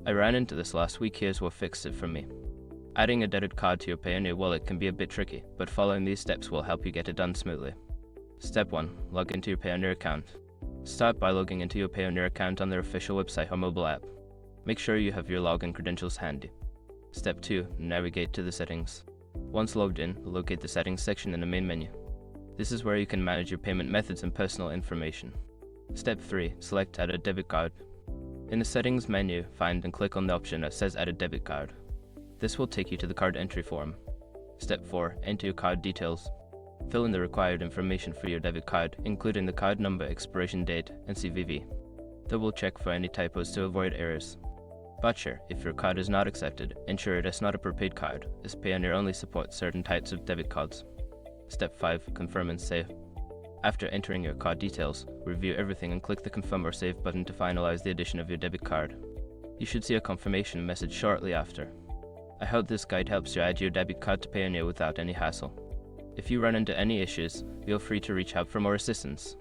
I ran into this last week, here's what fixed it for me. Adding a debit card to your Payoneer wallet can be a bit tricky, but following these steps will help you get it done smoothly. Step 1. Log into your Payoneer account. Start by logging into your Payoneer account on their official website or mobile app. Make sure you have your login credentials handy. Step 2. Navigate to the settings. Once logged in, locate the settings section in the main menu. This is where you can manage your payment methods and personal information. Step 3. Select Add a debit card. In the settings menu, find and click on the option that says Add a debit card. This will take you to the card entry form. Step 4. Enter your card details. Fill in the required information for your debit card, including the card number, expiration date, and CVV. Double check for any typos to avoid errors. But sure, if your card is not accepted, ensure it is not a prepaid card, as Payoneer only supports certain types of debit cards. Step 5. Confirm and save. After entering your card details, review everything and click the Confirm or Save button to finalize the addition of your debit card. You should see a confirmation message shortly after. I hope this guide helps you add your debit card to Payoneer without any hassle. If you run into any issues, feel free to reach out for more assistance.